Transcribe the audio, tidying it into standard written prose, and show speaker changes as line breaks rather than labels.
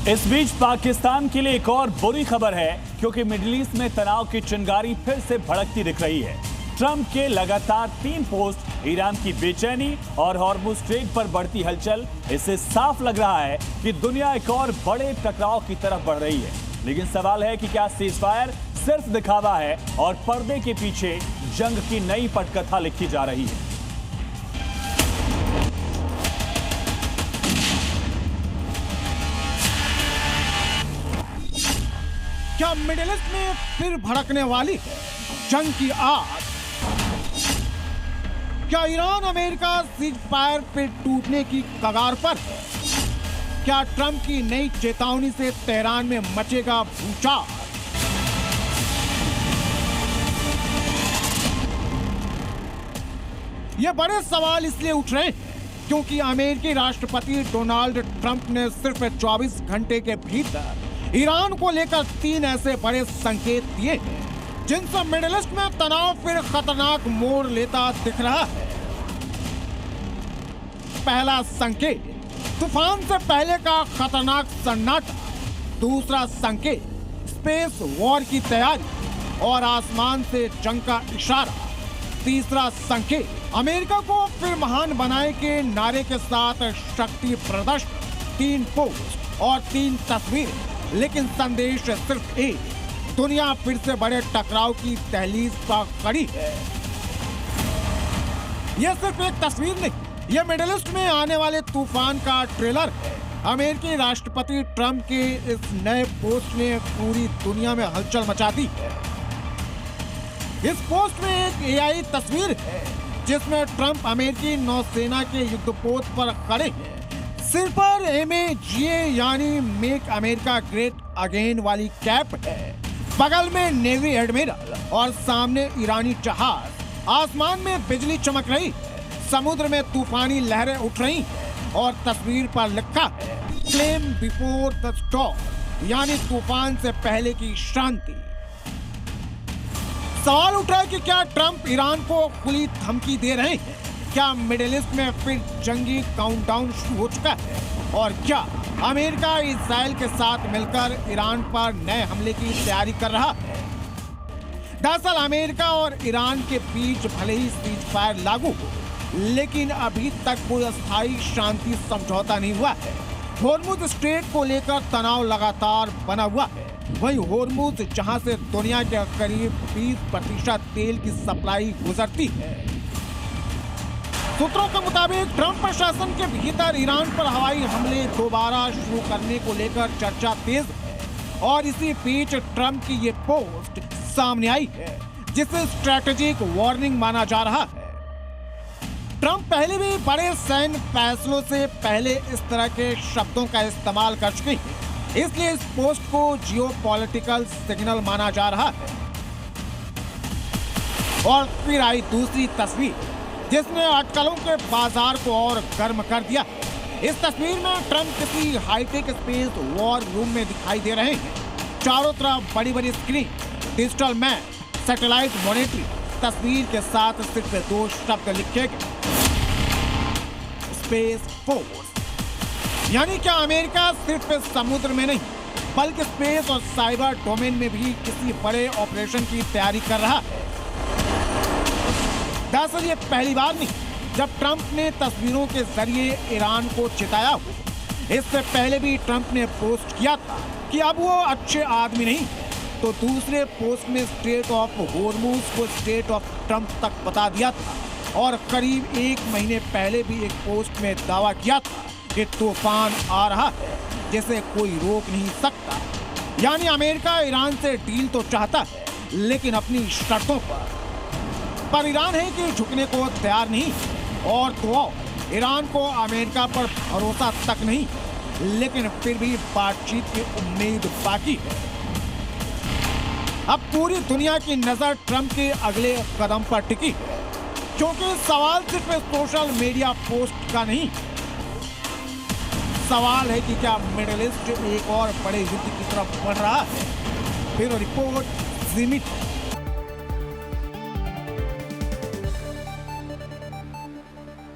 इस बीच पाकिस्तान के लिए एक और बुरी खबर है, क्योंकि मिडिल ईस्ट में तनाव की चिंगारी फिर से भड़कती दिख रही है। ट्रंप के लगातार 3 पोस्ट, ईरान की बेचैनी और हॉर्मुज स्ट्रेट पर बढ़ती हलचल, इससे साफ लग रहा है कि दुनिया एक और बड़े टकराव की तरफ बढ़ रही है। लेकिन सवाल है कि क्या सीजफायर सिर्फ दिखावा है और पर्दे के पीछे जंग की नई पटकथा लिखी जा रही है।
क्या मिडिल ईस्ट में फिर भड़कने वाली है जंग की आग? क्या ईरान अमेरिका सीजफायर पे टूटने की कगार पर है? क्या ट्रंप की नई चेतावनी से तेहरान में मचेगा भूचाल? ये बड़े सवाल इसलिए उठ रहे हैं क्योंकि अमेरिकी राष्ट्रपति डोनाल्ड ट्रंप ने सिर्फ 24 घंटे के भीतर ईरान को लेकर 3 ऐसे बड़े संकेत दिए हैं जिनसे मिडिल ईस्ट में तनाव फिर खतरनाक मोड़ लेता दिख रहा है। पहला संकेत, तूफान से पहले का खतरनाक सन्नाटा। दूसरा संकेत, स्पेस वॉर की तैयारी और आसमान से जंग का इशारा। तीसरा संकेत, अमेरिका को फिर महान बनाए के नारे के साथ शक्ति प्रदर्शन। 3 पोस्ट और 3 तस्वीरें, लेकिन संदेश सिर्फ एक, दुनिया फिर से बड़े टकराव की दहलीज पर खड़ी है। यह सिर्फ एक तस्वीर नहीं, यह मिडिल ईस्ट में आने वाले तूफान का ट्रेलर है। अमेरिकी राष्ट्रपति ट्रंप के इस नए पोस्ट ने पूरी दुनिया में हलचल मचा दी है। इस पोस्ट में एक एआई तस्वीर है जिसमें ट्रंप अमेरिकी नौसेना के युद्धपोत पर खड़े हैं। सिर पर MAGA यानी मेक अमेरिका ग्रेट अगेन वाली कैप है। बगल में नेवी एडमिरल और सामने ईरानी जहाज। आसमान में बिजली चमक रही है, समुद्र में तूफानी लहरें उठ रही हैं और तस्वीर पर लिखा है फ्लेम बिफोर द स्टॉर्म, यानी तूफान से पहले की शांति। सवाल उठ रहा है कि क्या ट्रंप ईरान को खुली धमकी दे रहे हैं? क्या मिडिल ईस्ट में फिर जंगी काउंटडाउन शुरू हो चुका है? और क्या अमेरिका इजराइल के साथ मिलकर ईरान पर नए हमले की तैयारी कर रहा है? दरअसल अमेरिका और ईरान के बीच भले ही सीजफायर लागू हो, लेकिन अभी तक कोई अस्थायी शांति समझौता नहीं हुआ है। हॉर्मुज स्ट्रेट को लेकर तनाव लगातार बना हुआ है। वहीं हॉर्मुज, जहां से दुनिया के करीब 20% तेल की सप्लाई गुजरती है। सूत्रों के मुताबिक ट्रंप प्रशासन के भीतर ईरान पर हवाई हमले दोबारा शुरू करने को लेकर चर्चा तेज है और इसी बीच ट्रंप की ये पोस्ट सामने आई है जिसे स्ट्रैटेजिक वार्निंग माना जा रहा है। ट्रंप पहले भी बड़े सैन्य फैसलों से पहले इस तरह के शब्दों का इस्तेमाल कर चुके हैं, इसलिए इस पोस्ट को जियोपॉलिटिकल सिग्नल माना जा रहा है। और फिर आई दूसरी तस्वीर जिसने अटकलों के बाजार को और गर्म कर दिया। इस तस्वीर में ट्रंप किसी हाईटेक स्पेस वॉर रूम में दिखाई दे रहे हैं। चारों तरफ बड़ी बड़ी screen, digital map, satellite monitoring. तस्वीर के साथ सिर्फ 2 शब्द लिखे गए, स्पेस फोर्स। यानी क्या अमेरिका सिर्फ समुद्र में नहीं बल्कि स्पेस और साइबर डोमेन में भी किसी बड़े ऑपरेशन की तैयारी कर रहा है। दरअसल ये पहली बार नहीं जब ट्रंप ने तस्वीरों के जरिए ईरान को चिताया हो। इससे पहले भी ट्रंप ने पोस्ट किया था कि अब वो अच्छे आदमी नहीं, तो दूसरे पोस्ट में स्टेट ऑफ हॉर्मुज को स्टेट ऑफ ट्रंप तक बता दिया था और करीब 1 महीने पहले भी एक पोस्ट में दावा किया था कि तूफान आ रहा है जिसे कोई रोक नहीं सकता। यानी अमेरिका ईरान से डील तो चाहता है लेकिन अपनी शर्तों पर ईरान है कि झुकने को तैयार नहीं। और तो ईरान को अमेरिका पर भरोसा तक नहीं, लेकिन फिर भी बातचीत की उम्मीद बाकी है। अब पूरी दुनिया की नजर ट्रंप के अगले कदम पर टिकी है, क्योंकि सवाल सिर्फ सोशल मीडिया पोस्ट का नहीं, सवाल है कि क्या मिडिल ईस्ट एक और बड़े युद्ध की तरफ बढ़ रहा है। ब्यूरो रिपोर्ट, ज़ी मीडिया।